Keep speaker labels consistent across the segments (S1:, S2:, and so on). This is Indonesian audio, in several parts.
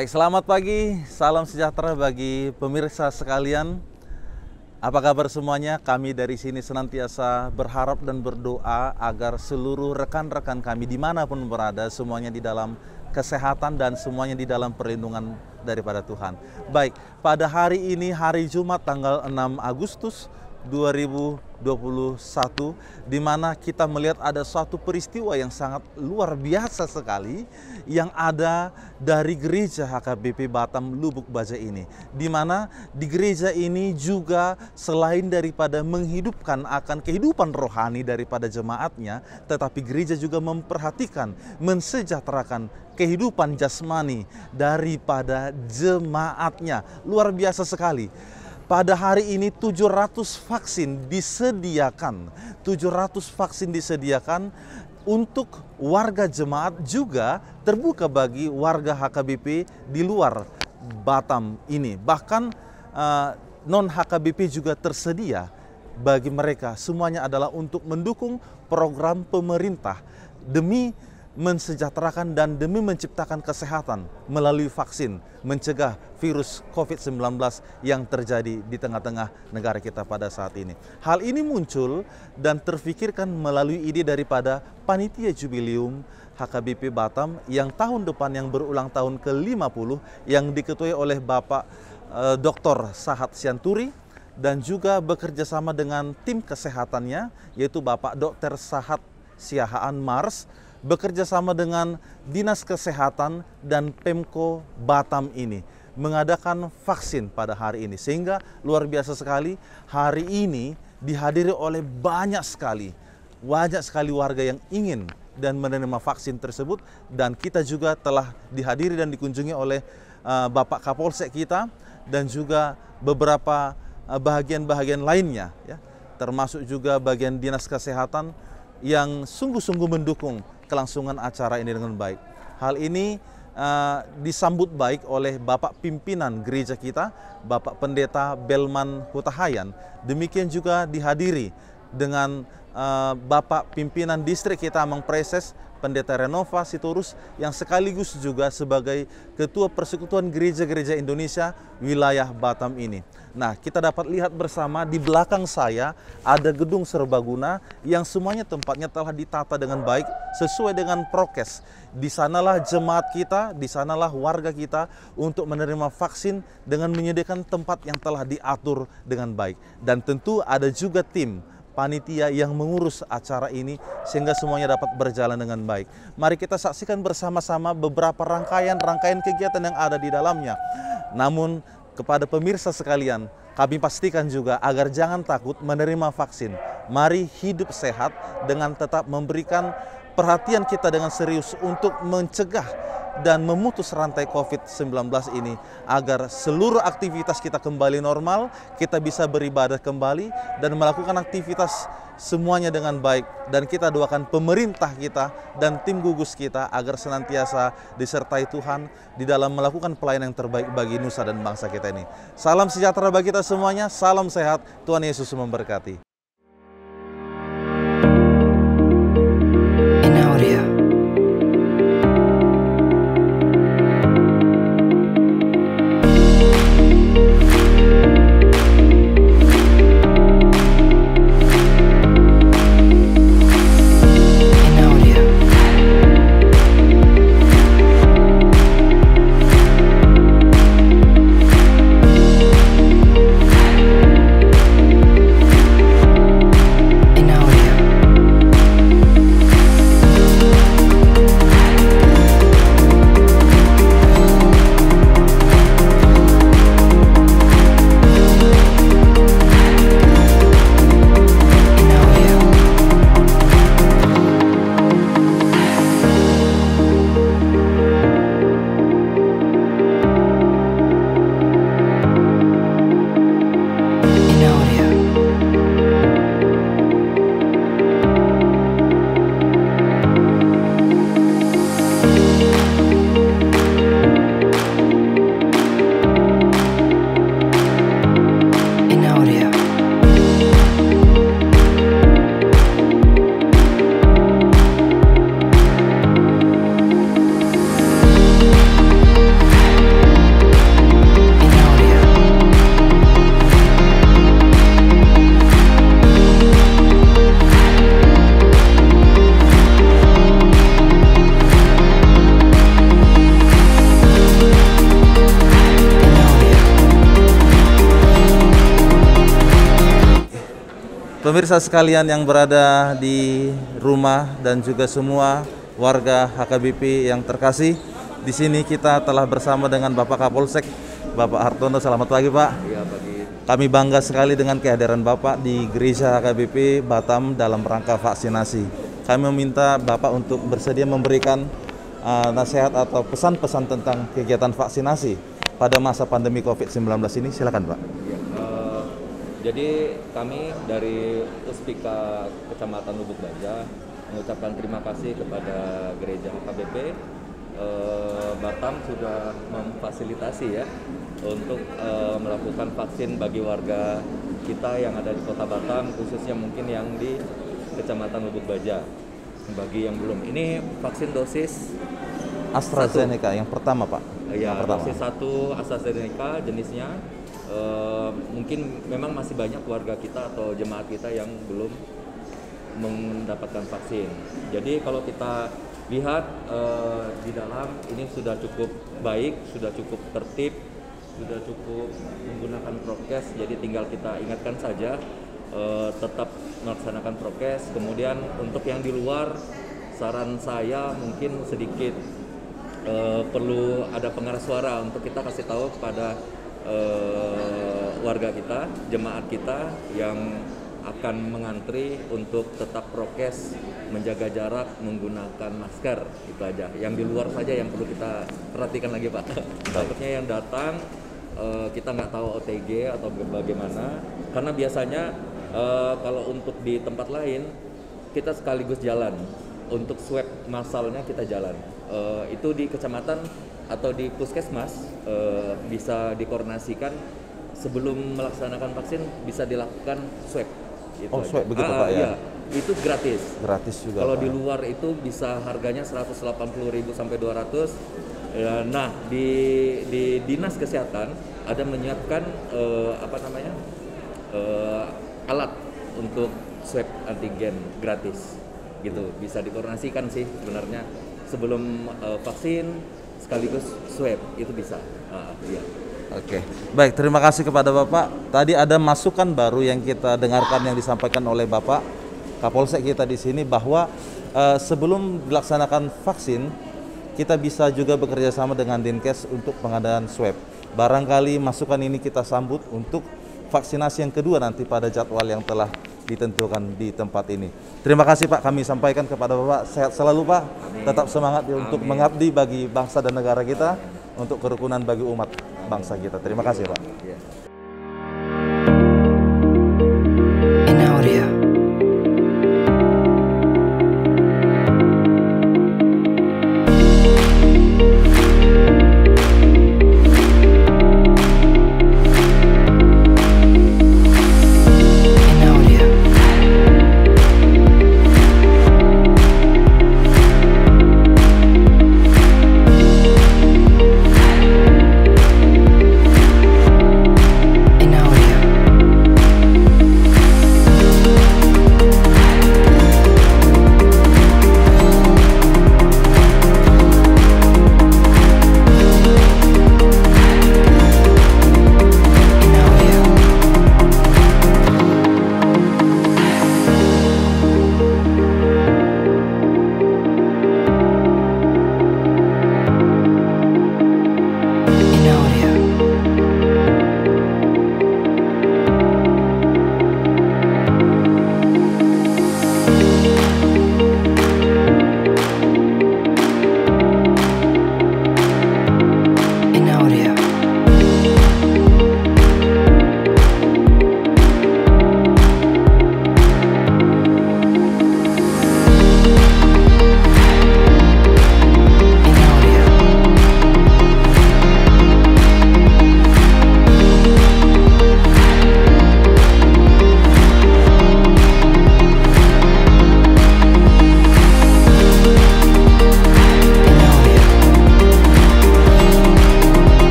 S1: Baik, selamat pagi, salam sejahtera bagi pemirsa sekalian. Apa kabar semuanya? Kami dari sini senantiasa berharap dan berdoa agar seluruh rekan-rekan kami dimanapun berada, semuanya di dalam kesehatan dan semuanya di dalam perlindungan daripada Tuhan. Baik, pada hari ini, hari Jumat tanggal 6 Agustus 2021, di mana kita melihat ada suatu peristiwa yang sangat luar biasa sekali yang ada dari gereja HKBP Batam Lubuk Baja ini, di mana di gereja ini juga selain daripada menghidupkan akan kehidupan rohani daripada jemaatnya, tetapi gereja juga memperhatikan, mensejahterakan kehidupan jasmani daripada jemaatnya. Luar biasa sekali. Pada hari ini 700 vaksin disediakan. 700 vaksin disediakan untuk warga jemaat, juga terbuka bagi warga HKBP di luar Batam ini. Bahkan non-HKBP juga tersedia bagi mereka. Semuanya adalah untuk mendukung program pemerintah demi mensejahterakan dan demi menciptakan kesehatan melalui vaksin, mencegah virus COVID-19 yang terjadi di tengah-tengah negara kita pada saat ini. Hal ini muncul dan terfikirkan melalui ide daripada Panitia Jubileum HKBP Batam yang tahun depan yang berulang tahun ke-50 yang diketuai oleh Bapak Dr. Sahat Sianturi dan juga bekerja sama dengan tim kesehatannya yaitu Bapak Dr. Sahat Siahaan Mars, bekerja sama dengan Dinas Kesehatan dan Pemko Batam ini mengadakan vaksin pada hari ini, sehingga luar biasa sekali hari ini dihadiri oleh banyak sekali warga yang ingin dan menerima vaksin tersebut, dan kita juga telah dihadiri dan dikunjungi oleh Bapak Kapolsek kita dan juga beberapa bahagian-bahagian lainnya ya, termasuk juga bagian Dinas Kesehatan yang sungguh-sungguh mendukung kelangsungan acara ini dengan baik. Hal ini disambut baik oleh Bapak Pimpinan Gereja kita, Bapak Pendeta Belman Hutahayan. Demikian juga dihadiri dengan Bapak Pimpinan Distrik kita Amang Preses, Pendeta Renova Sitorus, yang sekaligus juga sebagai Ketua Persekutuan Gereja-Gereja Indonesia wilayah Batam ini. Nah, kita dapat lihat bersama di belakang saya ada gedung serbaguna yang semuanya tempatnya telah ditata dengan baik sesuai dengan prokes. Di sanalah jemaat kita, di sanalah warga kita untuk menerima vaksin dengan menyediakan tempat yang telah diatur dengan baik. Dan tentu ada juga tim panitia yang mengurus acara ini sehingga semuanya dapat berjalan dengan baik. Mari kita saksikan bersama-sama beberapa rangkaian kegiatan yang ada di dalamnya. Namun kepada pemirsa sekalian, kami pastikan juga agar jangan takut menerima vaksin. Mari hidup sehat dengan tetap memberikan perhatian kita dengan serius untuk mencegah dan memutus rantai COVID-19 ini agar seluruh aktivitas kita kembali normal, kita bisa beribadah kembali dan melakukan aktivitas semuanya dengan baik. Dan kita doakan pemerintah kita dan tim gugus kita agar senantiasa disertai Tuhan di dalam melakukan pelayanan yang terbaik bagi nusa dan bangsa kita ini. Salam sejahtera bagi kita semuanya, salam sehat, Tuhan Yesus memberkati. Pemirsa sekalian yang berada di rumah dan juga semua warga HKBP yang terkasih, di sini kita telah bersama dengan Bapak Kapolsek, Bapak Hartono. Selamat pagi, Pak.
S2: Iya, pagi.
S1: Kami bangga sekali dengan kehadiran Bapak di Gereja HKBP Batam dalam rangka vaksinasi. Kami meminta Bapak untuk bersedia memberikan nasihat atau pesan-pesan tentang kegiatan vaksinasi pada masa pandemi COVID-19 ini. Silakan, Pak.
S2: Ya, jadi kami dari Puspika Kecamatan Lubuk Baja mengucapkan terima kasih kepada Gereja HKBP Batam sudah memfasilitasi ya untuk melakukan vaksin bagi warga kita yang ada di Kota Batam, khususnya mungkin yang di Kecamatan Lubuk Baja. Bagi yang belum, ini vaksin dosis
S1: AstraZeneca yang pertama, Pak.
S2: Ya,
S1: yang pertama.
S2: dosis 1 AstraZeneca jenisnya. Mungkin memang masih banyak warga kita atau jemaat kita yang belum mendapatkan vaksin. Jadi kalau kita lihat di dalam ini sudah cukup baik, sudah cukup tertib, sudah cukup menggunakan prokes. Jadi tinggal kita ingatkan saja tetap melaksanakan prokes. Kemudian untuk yang di luar, saran saya mungkin sedikit perlu ada pengeras suara untuk kita kasih tahu kepada warga kita, jemaat kita yang akan mengantri untuk tetap prokes, menjaga jarak, menggunakan masker. Itu aja. Yang di luar saja yang perlu kita perhatikan lagi, Pak. Takutnya yang datang kita nggak tahu OTG atau bagaimana, karena biasanya kalau untuk di tempat lain kita sekaligus jalan, untuk swab masalnya kita jalan. Itu di kecamatan atau di puskesmas bisa dikoordinasikan sebelum melaksanakan vaksin bisa dilakukan swab. Gitu
S1: oh, swab begitu, Pak, ya?
S2: Iya, itu gratis.
S1: Gratis juga,
S2: kalau
S1: Pak.
S2: di luar itu bisa harganya 180.000 sampai 200. Nah, di Dinas Kesehatan ada menyiapkan alat untuk swab antigen gratis. Gitu, bisa dikoordinasikan sih sebenarnya sebelum vaksin sekaligus swab itu bisa. Iya.
S1: Oke, baik, terima kasih kepada Bapak. Tadi ada masukan baru yang kita dengarkan yang disampaikan oleh Bapak Kapolsek kita di sini bahwa sebelum dilaksanakan vaksin kita bisa juga bekerja sama dengan Dinkes untuk pengadaan swab. Barangkali masukan ini kita sambut untuk vaksinasi yang kedua nanti pada jadwal yang telah ditentukan di tempat ini. Terima kasih, Pak, kami sampaikan kepada Bapak. Sehat selalu, Pak.
S2: Amin.
S1: Tetap semangat untuk
S2: Amin.
S1: mengabdi bagi bangsa dan negara kita, untuk kerukunan bagi umat bangsa kita. Terima kasih, Pak.
S2: Yeah.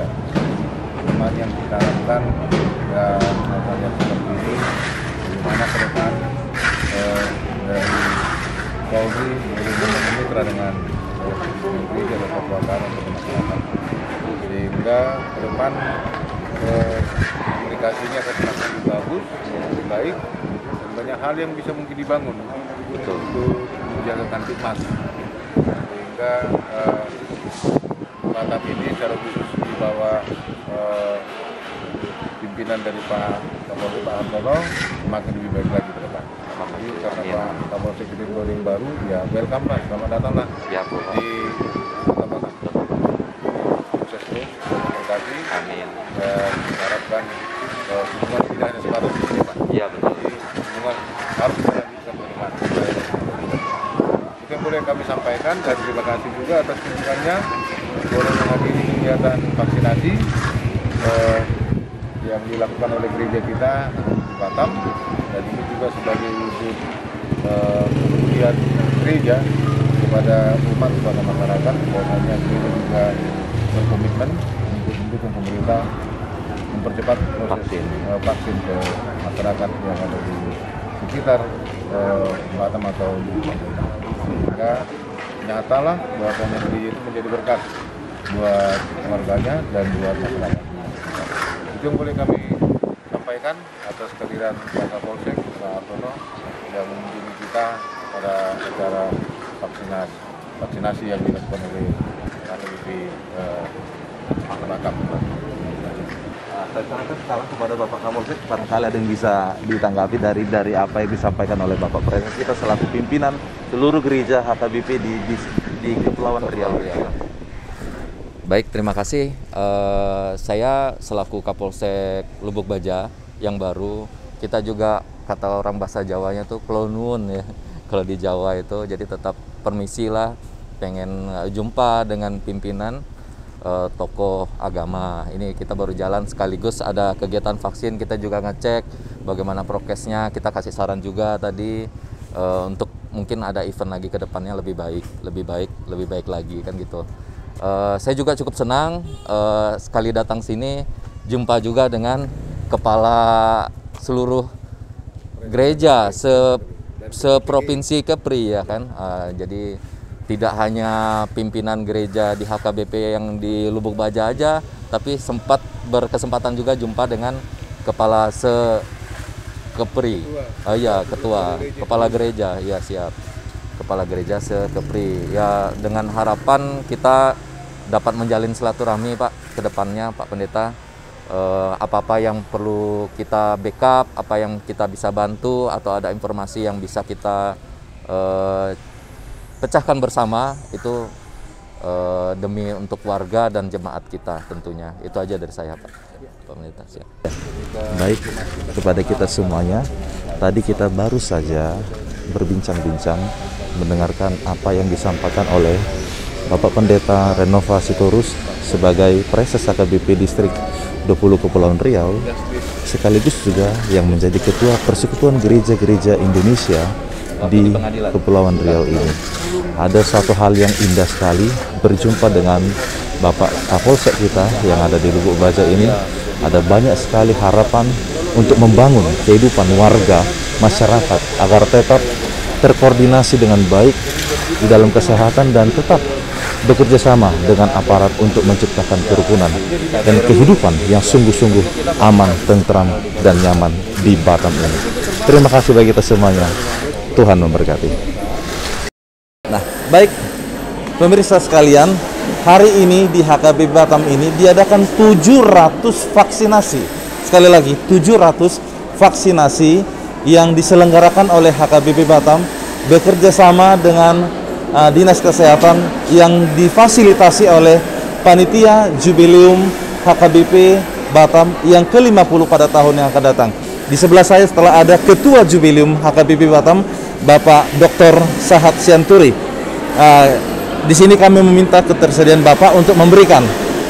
S3: gereja. Teman yang kita lakukan dan yang seperti ini, bagaimana ke depan dari Polri bermitra dengan gereja dan Papua Barat untuk masyarakat, sehingga ke depan komunikasinya akan semakin bagus, lebih baik, dan banyak hal yang bisa mungkin dibangun untuk menjaga Kamtipmas, sehingga Batam ini secara khusus di bawah pimpinan dari Pak Kapolri Pak Hartono semakin lebih baik lagi ke depan. Jadi karena Pak Kapolsek yang baru, ya welcome lah, selamat datang lah di Kota Batam. Sukses terus, terima kasih.
S2: Amin.
S3: Dan harapkan hubungan tidak hanya sebatas di sini, Pak.
S2: Iya betul.
S3: Jadi hubungan harus dilanjutkan bagaimana. Itu yang boleh kami sampaikan, dan terima kasih juga atas kunjungannya boleh menghadiri kegiatan vaksinasi yang dilakukan oleh gereja kita di Batam, dan ini juga sebagai wujud kepedulian gereja kepada umat, kepada masyarakat, bahwasanya gereja juga berkomitmen untuk mendukung pemerintah mempercepat proses vaksin ke masyarakat yang ada di sekitar Batam atau di Papua. Sehingga nyatalah bahwasanya gereja itu menjadi berkat buat warganya dan buat masyarakat. Itu yang boleh kami sampaikan atas kehadiran Pak Kapolsek Pak Hartono yang mengunjungi kita pada acara vaksinasi yang dilakukan oleh HKBP Batam.
S1: Saya serahkan sekarang kepada Bapak Kapolsek, barangkali ada yang bisa ditanggapi dari apa yang disampaikan oleh Bapak Presiden kita selaku pimpinan seluruh gereja HKBP di Kepulauan Riau.
S2: Baik, terima kasih. Saya selaku Kapolsek Lubuk Baja yang baru, kita juga kata orang bahasa Jawanya tuh klonuun ya. Kalau di Jawa itu, jadi tetap permisi lah, pengen jumpa dengan pimpinan tokoh agama. Ini kita baru jalan sekaligus ada kegiatan vaksin, kita juga ngecek bagaimana prokesnya, kita kasih saran juga tadi untuk mungkin ada event lagi ke depannya lebih baik lagi kan gitu. Saya juga cukup senang sekali datang sini jumpa juga dengan kepala seluruh gereja seprovinsi Kepri ya kan. Jadi tidak hanya pimpinan gereja di HKBP yang di Lubuk Baja aja, tapi sempat berkesempatan juga jumpa dengan kepala Kepri. Iya, kepala gereja. Ya, siap. Kepala gereja Kepri. Ya, dengan harapan kita dapat menjalin silaturahmi Pak ke depannya Pak Pendeta. Apa-apa yang perlu kita backup, apa yang kita bisa bantu, atau ada informasi yang bisa kita pecahkan bersama, itu demi untuk warga dan jemaat kita tentunya. Itu aja dari saya Pak Pendeta. Siap.
S1: Baik, kepada kita semuanya, tadi kita baru saja berbincang-bincang mendengarkan apa yang disampaikan oleh Bapak Pendeta Renova Sitorus sebagai Preses HKBP Distrik 20 Kepulauan Riau, sekaligus juga yang menjadi Ketua Persekutuan Gereja-Gereja Indonesia di Kepulauan Riau ini. Ada satu hal yang indah sekali berjumpa dengan Bapak Kapolsek kita yang ada di Lubuk Baja ini. Ada banyak sekali harapan untuk membangun kehidupan warga, masyarakat agar tetap terkoordinasi dengan baik di dalam kesehatan dan tetap bekerja sama dengan aparat untuk menciptakan kerukunan dan kehidupan yang sungguh-sungguh aman, tentram, dan nyaman di Batam ini. Terima kasih bagi kita semuanya. Tuhan memberkati. Nah, baik pemirsa sekalian, hari ini di HKBP Batam ini diadakan 700 vaksinasi. Sekali lagi, 700 vaksinasi yang diselenggarakan oleh HKBP Batam bekerja sama dengan Dinas Kesehatan yang difasilitasi oleh Panitia Jubileum HKBP Batam yang ke-50 pada tahun yang akan datang. Di sebelah saya setelah ada Ketua Jubileum HKBP Batam, Bapak Dr. Sahat Sianturi. Di sini kami meminta ketersediaan Bapak untuk memberikan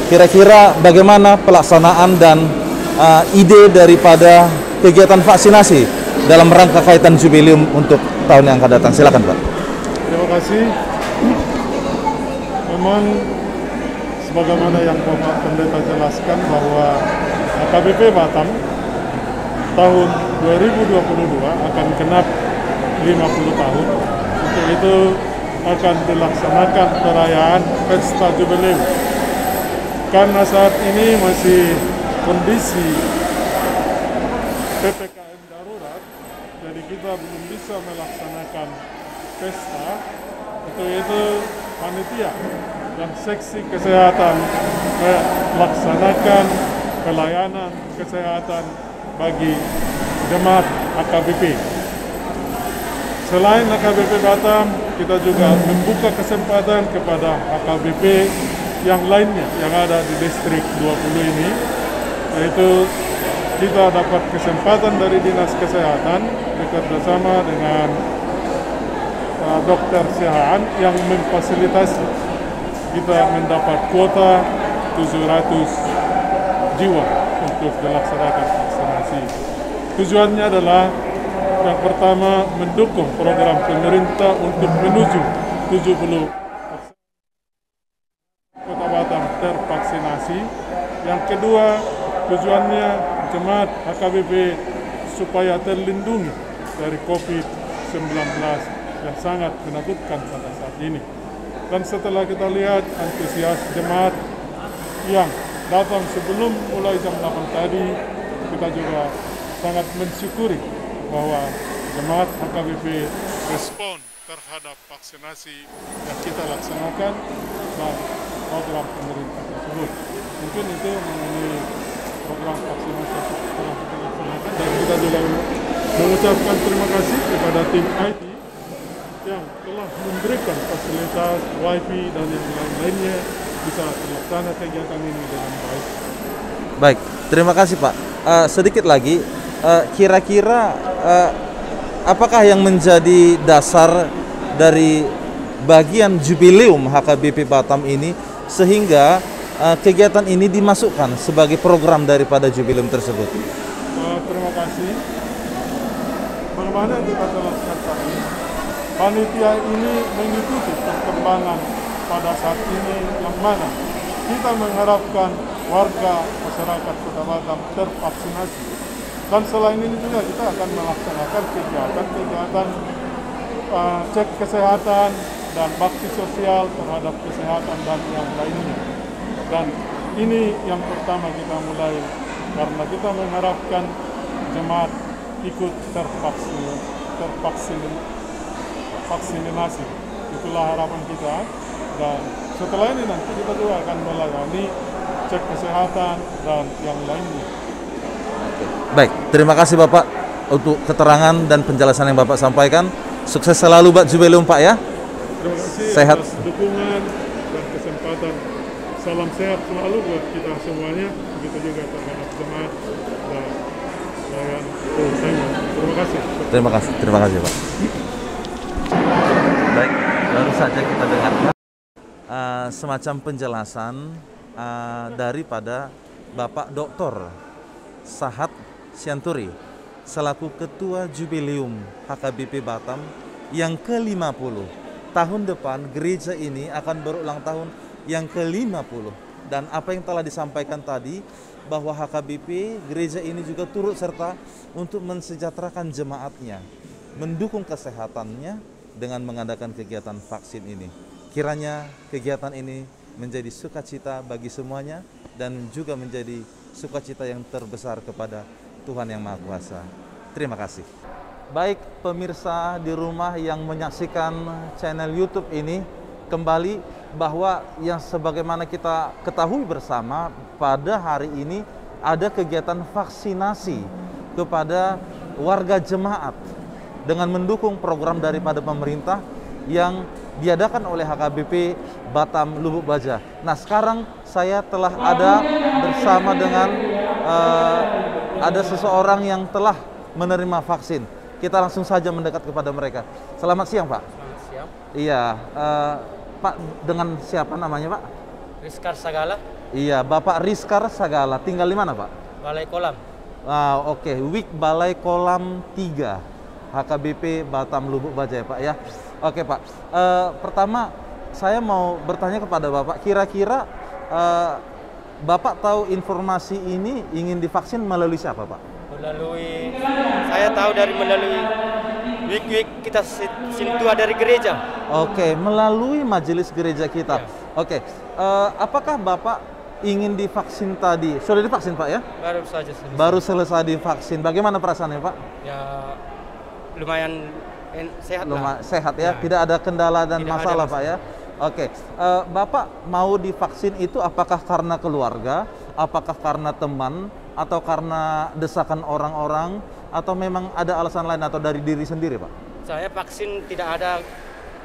S1: kira-kira bagaimana pelaksanaan dan ide daripada kegiatan vaksinasi dalam rangka kaitan Jubileum untuk tahun yang akan datang. Silakan Pak.
S4: Terima kasih. Memang sebagaimana yang Bapak Pendeta jelaskan bahwa HKBP Batam tahun 2022 akan genap 50 tahun. Untuk itu akan dilaksanakan perayaan Pesta Jubileum. Karena saat ini masih kondisi PPKM darurat, jadi kita belum bisa melaksanakan pesta. Untuk itu panitia dan seksi kesehatan melaksanakan pelayanan kesehatan bagi jemaat HKBP. Selain HKBP Batam, kita juga membuka kesempatan kepada HKBP yang lainnya yang ada di distrik 20 ini, yaitu kita dapat kesempatan dari Dinas Kesehatan bekerjasama dengan Dokter Sihaan yang memfasilitasi kita mendapat kuota 700 jiwa untuk dilaksanakan vaksinasi. Tujuannya adalah yang pertama mendukung program pemerintah untuk menuju 70% Kota Batam tervaksinasi. Yang kedua, tujuannya jemaat HKBP supaya terlindungi dari COVID-19 yang sangat menakutkan pada saat ini. Dan setelah kita lihat antusias jemaat yang datang sebelum mulai jam 8 tadi, kita juga sangat mensyukuri bahwa jemaat HKBP respon terhadap vaksinasi yang kita laksanakan dan program pemerintah tersebut. Mungkin itu mengenai program vaksinasi yang telah kita laksanakan, dan kita juga mengucapkan terima kasih kepada tim IT yang telah memberikan fasilitas Wi-Fi dan yang lain-lainnya bisa terlaksana kegiatan ini dengan baik.
S1: Baik, terima kasih Pak. Sedikit lagi, kira-kira apakah yang menjadi dasar dari bagian jubileum HKBP Batam ini sehingga kegiatan ini dimasukkan sebagai program daripada jubileum tersebut?
S4: Terima kasih. Bagaimana kita jelaskan tadi, panitia ini mengikuti perkembangan pada saat ini yang mana kita mengharapkan warga masyarakat Kota Batam tervaksinasi. Dan selain ini juga kita akan melaksanakan kegiatan cek kesehatan dan bakti sosial terhadap kesehatan dan yang lainnya. Dan ini yang pertama kita mulai karena kita mengharapkan jemaat ikut tervaksinasi. Itulah harapan kita. Dan setelah ini nanti kita juga akan melayani cek kesehatan dan yang lainnya.
S1: Baik, terima kasih Bapak untuk keterangan dan penjelasan yang Bapak sampaikan. Sukses selalu Pak Jubileum Pak ya.
S4: Terima kasih
S1: Sehat.
S4: atas dukungan dan kesempatan. Salam sehat selalu buat kita semuanya. Begitu juga terhadap jemaat dan layan bersama. Terima kasih.
S1: Terima kasih Pak. Baik, baru saja kita dengarkan semacam penjelasan daripada Bapak Dr. Sahat Sianturi selaku Ketua Jubileum HKBP Batam yang ke-50. Tahun depan gereja ini akan berulang tahun yang ke-50. Dan apa yang telah disampaikan tadi bahwa HKBP gereja ini juga turut serta untuk mensejahterakan jemaatnya, mendukung kesehatannya dengan mengadakan kegiatan vaksin ini. Kiranya kegiatan ini menjadi sukacita bagi semuanya dan juga menjadi sukacita yang terbesar kepada Tuhan Yang Maha Kuasa. Terima kasih. Baik pemirsa di rumah yang menyaksikan channel YouTube ini, kembali bahwa yang sebagaimana kita ketahui bersama, pada hari ini ada kegiatan vaksinasi kepada warga jemaat dengan mendukung program daripada pemerintah yang diadakan oleh HKBP Batam Lubuk Baja. Nah, sekarang saya telah ada bersama dengan ada seseorang yang telah menerima vaksin. Kita langsung saja mendekat kepada mereka. Selamat siang, Pak.
S5: Selamat siang.
S1: Iya, Pak, dengan siapa namanya, Pak?
S5: Rizkar Sagala.
S1: Iya, Bapak Rizkar Sagala. Tinggal di mana, Pak?
S5: Balai Kolam.
S1: Oke, Wik Balai Kolam 3, HKBP Batam Lubuk Baja ya, Pak ya. Oke, Pak. Pertama, saya mau bertanya kepada Bapak, kira-kira Bapak tahu informasi ini ingin divaksin melalui siapa, Pak?
S5: Melalui, saya tahu melalui wik-wik kita sintua dari gereja.
S1: Oke, melalui majelis gereja kita. Oke, apakah Bapak ingin divaksin tadi? Sudah divaksin, Pak, ya?
S5: Baru saja selesai.
S1: Baru selesai divaksin. Bagaimana perasaannya, Pak?
S5: Ya lumayan sehat lah.
S1: Sehat ya, tidak ada kendala dan
S5: Tidak ada
S1: masalah, Pak,
S5: masalah.
S1: ya? Oke, Bapak mau divaksin itu apakah karena keluarga, apakah karena teman, atau karena desakan orang-orang, atau memang ada alasan lain atau dari diri sendiri, Pak?
S5: Saya vaksin tidak ada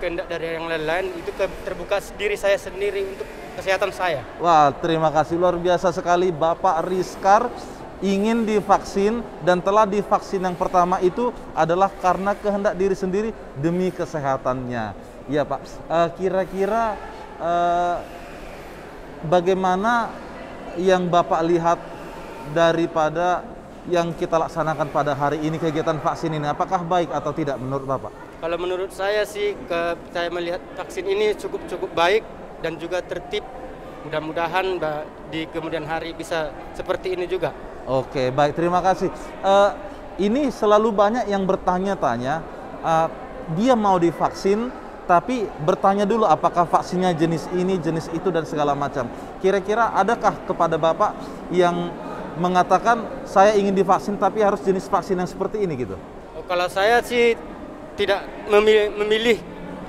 S5: kehendak dari yang lain-lain, itu terbuka diri saya sendiri untuk kesehatan saya.
S1: Wah, terima kasih, luar biasa sekali Bapak Rizkar ingin divaksin dan telah divaksin yang pertama itu adalah karena kehendak diri sendiri demi kesehatannya. Ya, Pak, kira-kira bagaimana yang Bapak lihat daripada yang kita laksanakan pada hari ini, kegiatan vaksin ini, apakah baik atau tidak menurut Bapak?
S5: Kalau menurut saya sih, saya melihat vaksin ini cukup baik dan juga tertib. Mudah-mudahan di kemudian hari bisa seperti ini juga.
S1: Oke, baik, terima kasih. Ini selalu banyak yang bertanya-tanya, dia mau divaksin, tapi bertanya dulu apakah vaksinnya jenis ini, jenis itu, dan segala macam. Kira-kira adakah kepada Bapak yang mengatakan saya ingin divaksin tapi harus jenis vaksin yang seperti ini gitu?
S5: Kalau saya sih tidak memilih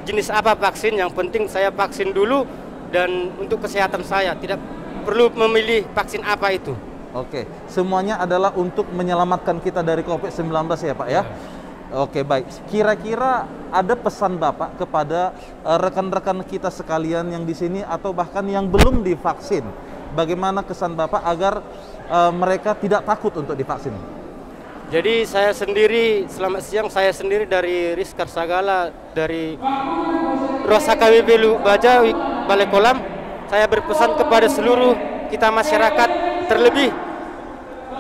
S5: jenis apa vaksin, yang penting saya vaksin dulu dan untuk kesehatan saya, tidak perlu memilih vaksin apa itu.
S1: Oke, semuanya adalah untuk menyelamatkan kita dari COVID-19 ya, Pak, ya? Oke, baik. Kira-kira ada pesan Bapak kepada rekan-rekan kita sekalian yang di sini atau bahkan yang belum divaksin? Bagaimana kesan Bapak agar mereka tidak takut untuk divaksin?
S5: Jadi saya sendiri, selamat siang, saya sendiri dari Rizkar Sagala, dari Ruas HKBP Lubaja, Balai Kolam. Saya berpesan kepada seluruh kita masyarakat, terlebih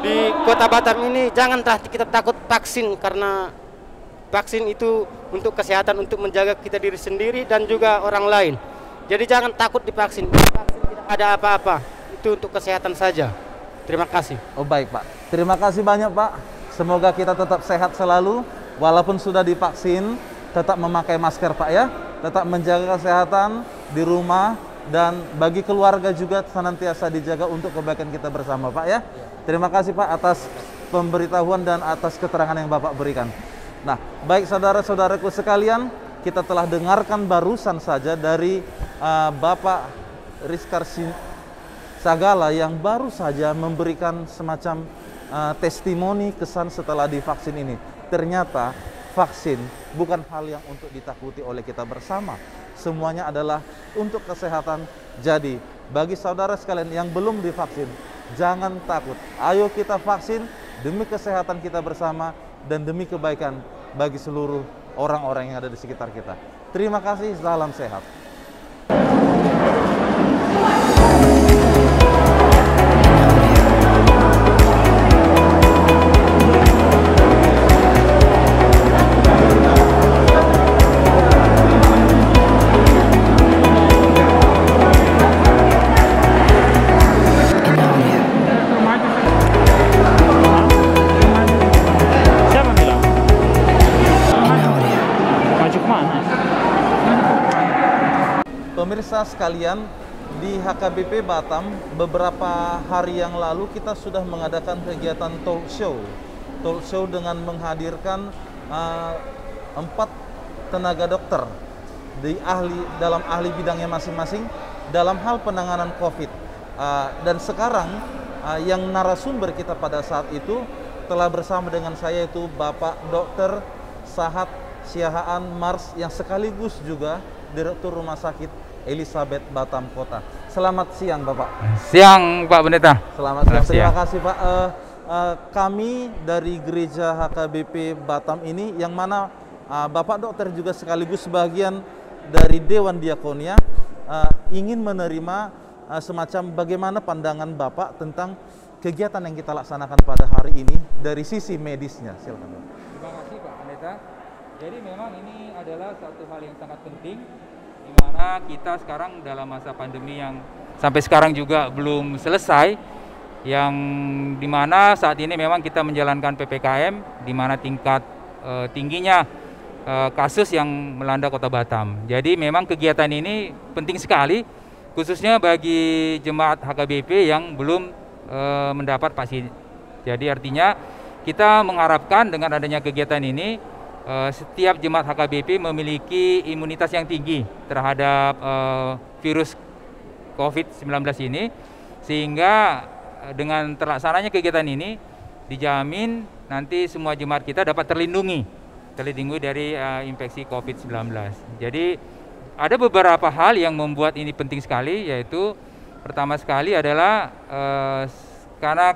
S5: di Kota Batam ini, janganlah kita takut vaksin, karena vaksin itu untuk kesehatan, untuk menjaga kita diri sendiri dan juga orang lain. Jadi jangan takut divaksin. Vaksin tidak ada apa-apa, itu untuk kesehatan saja. Terima kasih.
S1: Oh, baik, Pak. Terima kasih banyak, Pak. Semoga kita tetap sehat selalu, walaupun sudah divaksin, tetap memakai masker, Pak, ya. Tetap menjaga kesehatan di rumah, dan bagi keluarga juga senantiasa dijaga untuk kebaikan kita bersama, Pak, ya. Terima kasih, Pak, atas pemberitahuan dan atas keterangan yang Bapak berikan. Nah, baik saudara-saudaraku sekalian, kita telah dengarkan barusan saja dari Bapak Rizkar Sagala yang baru saja memberikan semacam testimoni kesan setelah divaksin ini. Ternyata vaksin bukan hal yang untuk ditakuti oleh kita bersama. Semuanya adalah untuk kesehatan. Jadi, bagi saudara sekalian yang belum divaksin, jangan takut. Ayo kita vaksin demi kesehatan kita bersama dan demi kebaikan bagi seluruh orang-orang yang ada di sekitar kita. Terima kasih, salam sehat. Pemirsa sekalian, di HKBP Batam beberapa hari yang lalu kita sudah mengadakan kegiatan talk show dengan menghadirkan 4 tenaga dokter dalam ahli bidangnya masing-masing dalam hal penanganan COVID. Dan sekarang yang narasumber kita pada saat itu telah bersama dengan saya, itu Bapak Dr. Sahat Siahaan Mars, yang sekaligus juga Direktur Rumah Sakit Elizabeth Batam Kota. Selamat siang, Bapak.
S6: Siang, Pak Pendeta.
S1: Selamat siang. Terima kasih, Pak. Kami dari Gereja HKBP Batam ini, yang mana Bapak Dokter juga sekaligus sebagian dari Dewan Diakonia, ingin menerima semacam bagaimana pandangan Bapak tentang kegiatan yang kita laksanakan pada hari ini dari sisi medisnya. Silakan, Pak.
S6: Terima kasih, Pak Pendeta. Jadi memang ini adalah satu hal yang sangat penting, di mana kita sekarang dalam masa pandemi yang sampai sekarang juga belum selesai, yang dimana saat ini memang kita menjalankan PPKM, di mana tingkat tingginya kasus yang melanda Kota Batam. Jadi memang kegiatan ini penting sekali, khususnya bagi jemaat HKBP yang belum mendapat vaksin. Jadi artinya kita mengharapkan dengan adanya kegiatan ini, setiap jemaat HKBP memiliki imunitas yang tinggi terhadap virus COVID-19 ini, sehingga dengan terlaksananya kegiatan ini dijamin nanti semua jemaat kita dapat terlindungi dari infeksi COVID-19. Jadi ada beberapa hal yang membuat ini penting sekali, yaitu pertama sekali adalah karena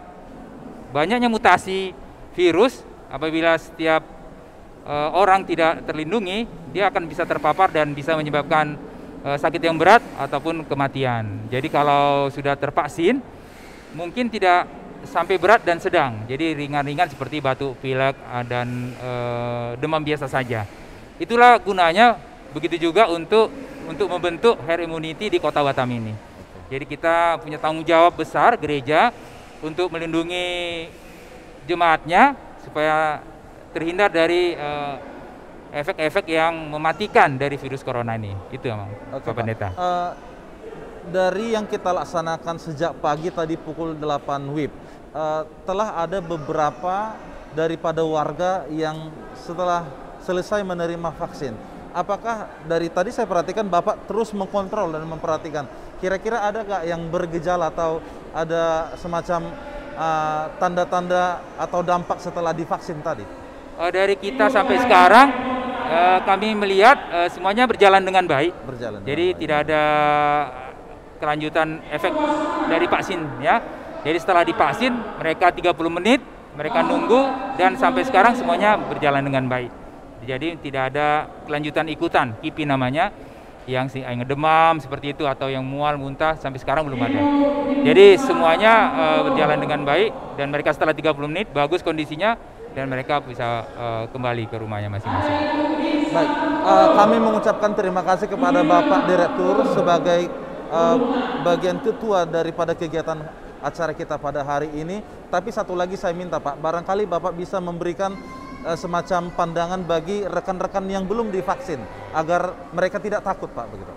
S6: banyaknya mutasi virus, apabila setiap orang tidak terlindungi, dia akan bisa terpapar dan bisa menyebabkan sakit yang berat ataupun kematian. Jadi kalau sudah tervaksin, mungkin tidak sampai berat dan sedang. Jadi ringan-ringan seperti batuk, pilek, dan demam biasa saja. Itulah gunanya, begitu juga untuk membentuk herd immunity di Kota Batam ini. Jadi kita punya tanggung jawab besar gereja untuk melindungi jemaatnya supaya terhindar dari efek-efek yang mematikan dari virus corona ini. Itu emang, Pak Pendeta.
S1: Dari yang kita laksanakan sejak pagi tadi pukul 8 WIB, telah ada beberapa daripada warga yang setelah selesai menerima vaksin. Apakah dari tadi saya perhatikan Bapak terus mengkontrol dan memperhatikan, kira-kira ada nggak yang bergejala atau ada semacam tanda-tanda atau dampak setelah divaksin tadi?
S6: Dari kita sampai sekarang kami melihat semuanya berjalan dengan baik. Jadi tidak ada kelanjutan efek dari vaksin, ya. Jadi setelah divaksin mereka 30 menit mereka nunggu, dan sampai sekarang semuanya berjalan dengan baik. Jadi tidak ada kelanjutan ikutan, KIPI namanya, yang demam seperti itu atau yang mual, muntah, sampai sekarang belum ada. Jadi semuanya berjalan dengan baik, dan mereka setelah 30 menit bagus kondisinya, dan mereka bisa kembali ke rumahnya masing-masing.
S1: Baik, kami mengucapkan terima kasih kepada Bapak Direktur sebagai bagian ketua daripada kegiatan acara kita pada hari ini. Tapi satu lagi saya minta Pak, barangkali Bapak bisa memberikan semacam pandangan bagi rekan-rekan yang belum divaksin agar mereka tidak takut, Pak, begitu.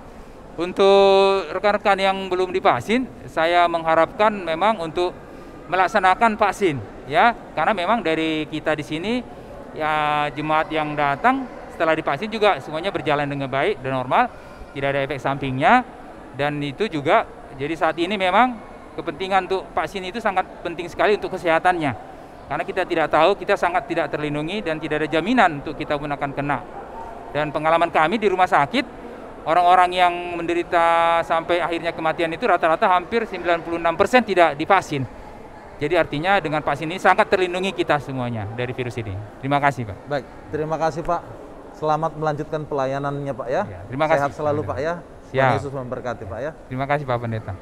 S6: Untuk rekan-rekan yang belum divaksin, saya mengharapkan memang untuk melaksanakan vaksin, ya, karena memang dari kita di sini, ya, jemaat yang datang setelah divaksin juga semuanya berjalan dengan baik dan normal, tidak ada efek sampingnya, dan itu juga jadi saat ini memang kepentingan untuk vaksin itu sangat penting sekali untuk kesehatannya. Karena kita tidak tahu, kita sangat tidak terlindungi dan tidak ada jaminan untuk kita pun akan kena. Dan pengalaman kami di rumah sakit, orang-orang yang menderita sampai akhirnya kematian itu rata-rata hampir 96% tidak divaksin. Jadi artinya dengan vaksin ini sangat terlindungi kita semuanya dari virus ini. Terima kasih, Pak.
S1: Baik, terima kasih, Pak. Selamat melanjutkan pelayanannya, Pak, ya.
S6: Terima kasih.
S1: Sehat selalu, Pak, ya. Tuhan Yesus memberkati, Pak, ya.
S6: Terima kasih, Pak Pendeta.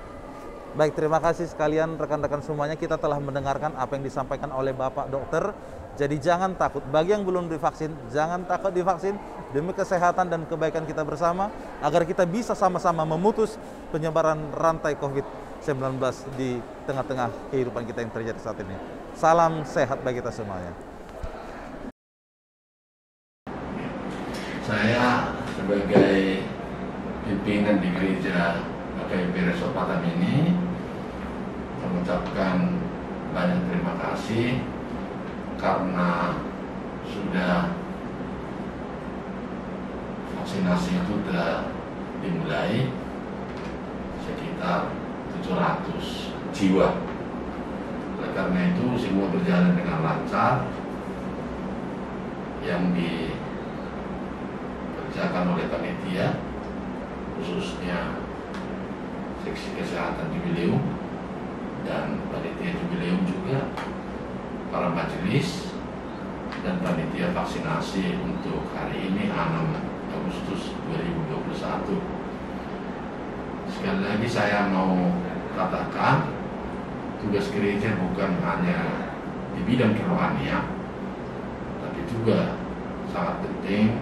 S1: Baik, terima kasih sekalian rekan-rekan semuanya. Kita telah mendengarkan apa yang disampaikan oleh Bapak Dokter. Jadi jangan takut, bagi yang belum divaksin, jangan takut divaksin demi kesehatan dan kebaikan kita bersama, agar kita bisa sama-sama memutus penyebaran rantai COVID-19 di tengah-tengah kehidupan kita yang terjadi saat ini. Salam sehat bagi kita semuanya.
S3: Saya sebagai pimpinan di gereja HKBP Resort Batam ini mengucapkan banyak terima kasih karena sudah vaksinasi itu sudah dimulai sekitar 700 jiwa. Oleh karena itu semua berjalan dengan lancar. Yang dikerjakan oleh panitia khususnya seksi kesehatan jubileum dan panitia jubileum juga, para majelis dan panitia vaksinasi untuk hari ini 6 Agustus 2021. Sekali lagi saya mau katakan, tugas gereja bukan hanya di bidang kerohanian, tapi juga sangat penting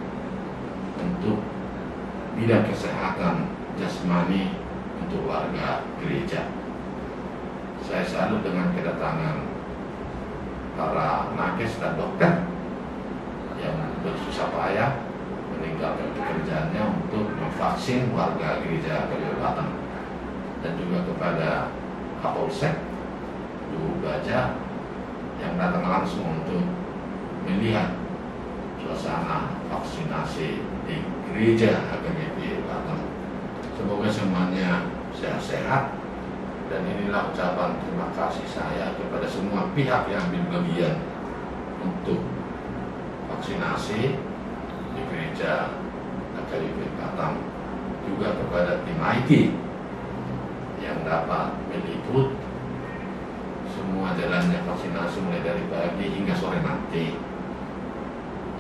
S3: untuk bidang kesehatan jasmani,
S7: untuk warga gereja. Saya salut dengan kedatangan para nakes dan dokter yang bersusah payah meninggalkan pekerjaannya untuk memvaksin warga gereja KBP Batam, dan juga kepada Kapolsek Luwu Baja yang datang langsung untuk melihat suasana vaksinasi di gereja KBP Batam. Semoga semuanya sehat-sehat, dan inilah ucapan terima kasih saya kepada semua pihak yang ambil bagian untuk vaksinasi di gereja KBP Batam, juga kepada tim IT yang dapat meliput semua jalannya vaksinasi mulai dari pagi hingga sore nanti.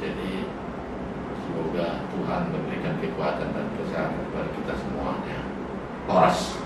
S7: Jadi semoga Tuhan memberikan kekuatan dan kesehatan kepada kita semuanya. Horas.